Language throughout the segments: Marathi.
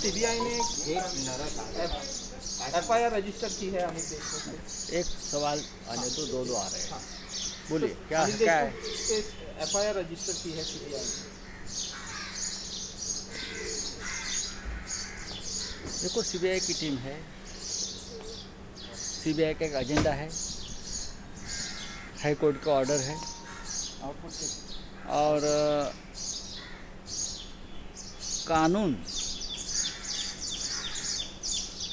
सीबीआई ने एफआईआर रजिस्टर की है अमित देशमुख पे। एक सवाल आने दो, दो आ रहे हैं। हाँ। बोलिए तो क्या अमित क्या है? देशमुख पे एफआईआर रजिस्टर की है सीबीआई ने। देखो, सीबीआई की टीम है, सीबीआई का एक एजेंडा है, हाई कोर्ट का ऑर्डर है और कानून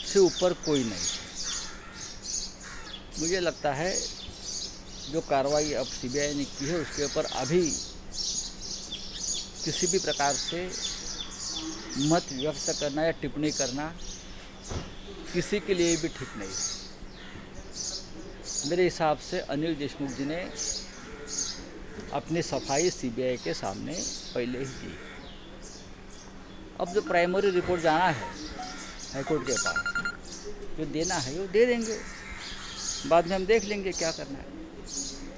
से ऊपर कोई नहीं। मुझे लगता है जो कार्रवाई अब सीबीआई ने की है उसके ऊपर अभी किसी भी प्रकार से मत व्यक्त करना या टिप्पणी करना किसी के लिए भी ठीक नहीं है। मेरे हिसाब से अनिल देशमुख जी ने अपनी सफाई सीबीआई के सामने पहले ही दी। अब जो प्राइमरी रिपोर्ट जाना है हाईकोर्ट के पास, जो देना है वो दे देंगे, बाद में हम देख लेंगे क्या करना है।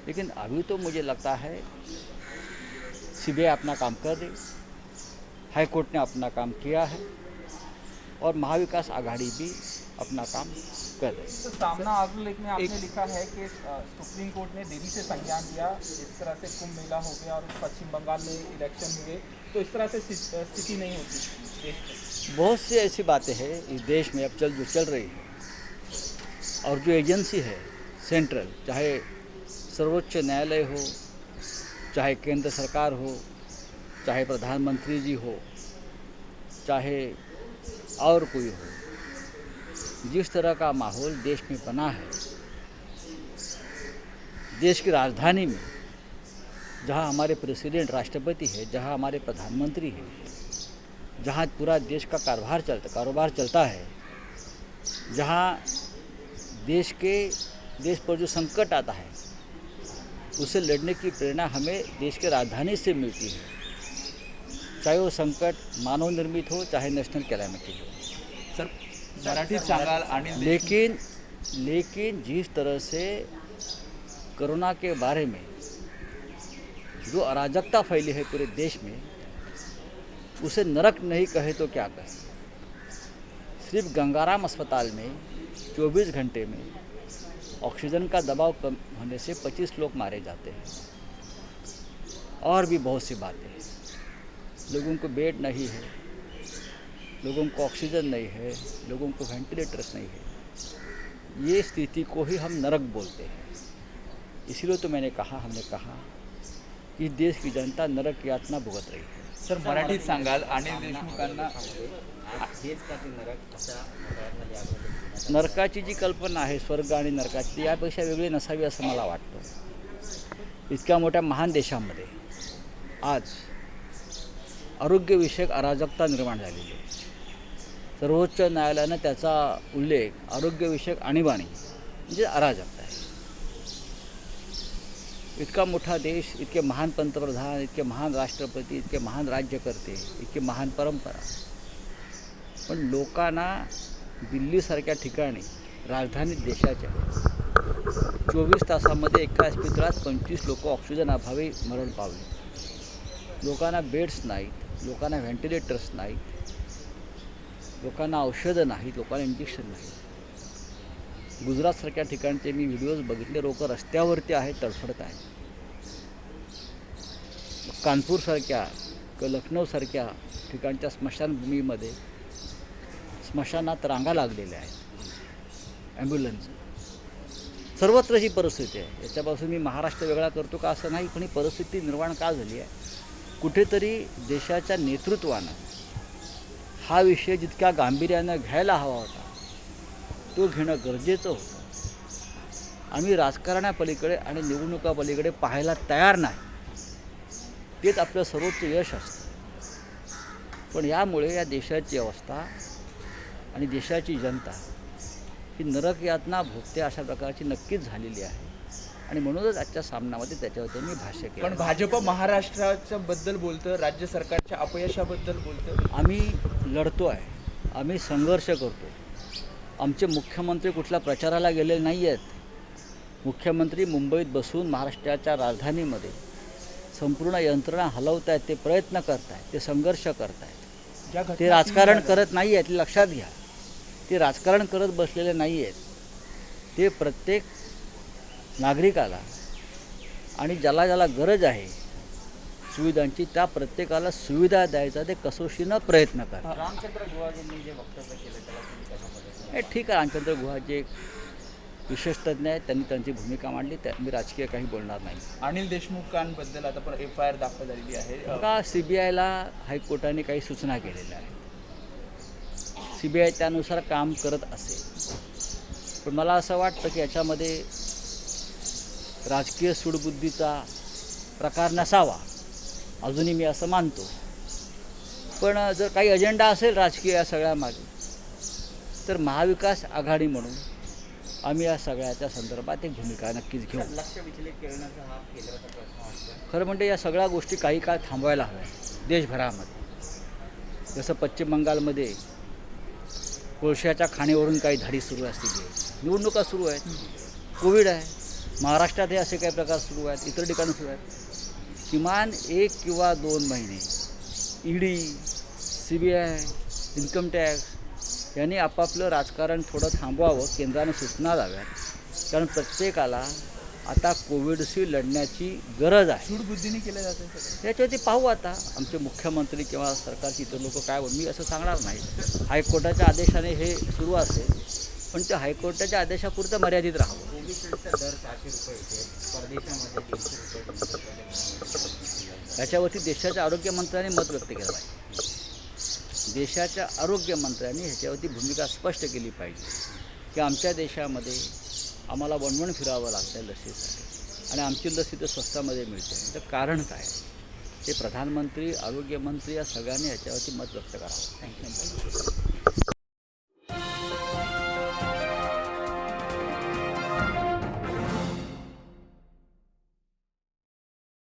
लेकिन अभी तो मुझे लगता है सीबीआई अपना काम कर रही, हाई कोर्ट ने अपना काम किया है और महाविकास आघाड़ी भी अपना काम कर रही है। तो सामना अग्रलेख में आपने लिखा है कि सुप्रीम कोर्ट ने देरी से संज्ञान लिया, इस तरह से कुंभ मेला हो गया और पश्चिम बंगाल में इलेक्शन हुए, तो इस तरह से स्थिति नहीं होती देश में। बहुत सी ऐसी बातें हैं इस देश में अब जो चल रही है, और जो एजेंसी है सेंट्रल, चाहे सर्वोच्च न्यायालय हो, चाहे केंद्र सरकार हो, चाहे प्रधानमंत्री जी हो, चाहे और कोई हो, जिस तरह का माहौल देश में बना है, देश की राजधानी में जहां हमारे प्रेसिडेंट राष्ट्रपति है, जहां हमारे प्रधानमंत्री है, जहां पूरा देश का कारोबार चलता है, जहां देश पर जो संकट आता है उसे लड़ने की प्रेरणा हमें देश के राजधानी से मिलती है, चाहे वो संकट मानव निर्मित हो, चाहे नेशनल कैलेमिटी हो। सर, मराठीत सांगाल आणि लेकिन जिस तरह से कोरोना के बारे में जो अराजकता फैली है पूरे देश में, उसे नरक नहीं कहे तो क्या कहे। सिर्फ गंगाराम अस्पताल में 24 घंटे में ऑक्सीजन का दबाव कम होने से 25 लोग मारे जाते हैं। और भी बहुत सी बातें हैं, लोगों को बेड नहीं है, लोगों को ऑक्सीजन नहीं है, लोगों को वेंटिलेटर्स नहीं है। ये स्थिति को ही हम नरक बोलते हैं। इसीलिए तो हमने कहा कि देश की जनता नरक यातना भुगत रही है। सर, मराठीत सांगाल आणि देशमुखांना नरकाची जी कल्पना आहे, स्वर्ग आणि नरकाची, यापेक्षा वेगळी नसावी असं मला वाटतं। इतक्या मोठ्या महान देशामध्ये आज आरोग्यविषयक अराजकता निर्माण झालेली आहे। सर्वोच्च न्यायालयानं त्याचा उल्लेख आरोग्यविषयक आणीबाणी म्हणजे अराजकता आहे। इतका मोठा देश, इतके महान पंतप्रधान, इतके महान राष्ट्रपती, इतके महान राज्यकर्ते, इतकी महान परंपरा, पण लोकांना दिल्लीसारख्या ठिकाणी, राजधानी देशाच्या 24 तासामध्ये एका इस्पितळात 25 लोक ऑक्सिजन अभावी मरण पावले। लोकांना बेड्स नाहीत, लोकांना व्हेंटिलेटर्स नाहीत, लोकांना औषधं नाहीत, लोकांना इंजेक्शन नाही। गुजरातसारख्या ठिकाणचे मी व्हिडिओज बघितले, लोक रस्त्यावरती आहेत, तडफडत आहेत। कानपूरसारख्या किंवा लखनौसारख्या ठिकाणच्या स्मशानभूमीमध्ये स्मशानात रांगा लागलेल्या आहेत ॲम्ब्युलन्स। सर्वत्र ही परिस्थिती आहे। याच्यापासून मी महाराष्ट्र वेगळा करतो का असं नाही, पण ही परिस्थिती निर्माण का झाली आहे? कुठेतरी देशाच्या नेतृत्वानं हा विषय जितक्या गांभीर्यानं घ्यायला हवा होता तो घेणं गरजेचं होतं। आम्ही राजकारणापलीकडे आणि निवडणुकापलीकडे पाहायला तयार नाही, तेच आपलं सर्वोच्च यश असतं। पण यामुळे या देशाची अवस्था आणि देशाची जनता ही नरक यातना भोगते अशा प्रकारची नक्कीच झालेली आहे, आणि म्हणूनच आजच्या सामनामध्ये त्याच्यावर मी भाष्य केलं। पण भाजप महाराष्ट्राच्या बद्दल बोलतं, राज्य सरकारच्या अपयशाबद्दल बोलतं। आम्ही लढतो आहे, आम्ही संघर्ष करतो। आमचे मुख्यमंत्री कुठल्या प्रचाराला गेलेले नाही आहेत। मुख्यमंत्री मुंबईत बसून महाराष्ट्राच्या राजधानीमध्ये संपूर्ण यंत्रणा हलवत आहेत, ते प्रयत्न करत आहेत, ते संघर्ष करत आहेत। ज्या घटना ते राजकारण 3 करत नाही आहेत, लक्षात घ्या. ते राजकारण करत बसलेले नाही आहेत. ते प्रत्येक नागरिकाला आणि ज्याला ज्याला गरज आहे सुविधांची, त्या प्रत्येकाला सुविधा द्यायचा ते कसोशीनं प्रयत्न करतात. रामचंद्र गुहाजींनी जे वक्तव्य केलं त्याला तुम्ही कशा पद्धतीने हे ठीक आहे, रामचंद्र गुहा जे एक विशेष तज्ज्ञ आहेत, त्यांनी त्यांची भूमिका मांडली. त्या मी राजकीय काही बोलणार नाही. अनिल देशमुखांबद्दल आता पण FIR दाखल झालेली आहे. का CBIला हायकोर्टाने काही सूचना केलेल्या आहेत. CBI त्यानुसार काम करत असेल. पण मला असं वाटतं की याच्यामध्ये राजकीय सूडबुद्धीचा प्रकार नसावा, अजूनही मी असं मानतो. पण जर काही अजेंडा असेल राजकीय या सगळ्यामागे, तर महाविकास आघाडी म्हणून आम्ही या सगळ्याच्या संदर्भात एक भूमिका नक्कीच घेऊ. लक्ष विचलित करण्याचा हा केंद्राचा प्रश्न वाटतो. खरं म्हणजे या सगळ्या गोष्टी काही काळ थांबवायला हव्या देशभरामध्ये. जसं पश्चिम बंगालमध्ये कोळशाच्या खाणीवरून काही धाडी सुरू असतील, निवडणुका सुरू आहेत, कोविड आहे. महाराष्ट्रात हे असे काही प्रकार सुरू आहेत, इतर ठिकाणी सुरू आहेत. किमान 1 किंवा 2 महिने ED, CBI, इन्कम टॅक्स यांनी आपापलं राजकारण थोडं थांबवावं, केंद्राने सूचना द्याव्यात. कारण प्रत्येकाला आता कोविडशी लढण्याची गरज आहे. सूडबुद्धीने केलं जातं सगळं. याच्यावरती पाहू आता आमचे मुख्यमंत्री किंवा सरकारचे इतर लोक काय बोल, मी असं सांगणार नाही. हायकोर्टाच्या आदेशाने हे सुरू असेल, पण ते हायकोर्टाच्या आदेशापुरतं मर्यादित राहावं. कोविशिल्डचा दर 600 रुपये येते, परदेशामध्ये 300 रुपये. याच्यावरती देशाच्या आरोग्यमंत्र्यांनी मत व्यक्त केलं पाहिजे. देशाच्या आरोग्यमंत्र्यांनी ह्याच्यावरती भूमिका स्पष्ट केली पाहिजे की आमच्या देशामध्ये आम्हाला वणवण फिरावं लागतं लसीसाठी आणि आमची लस इथं स्वस्तामध्ये मिळते. तर कारण काय? ते प्रधानमंत्री, आरोग्यमंत्री या सगळ्यांनी ह्याच्यावरती मत व्यक्त करावं. थँक्यू.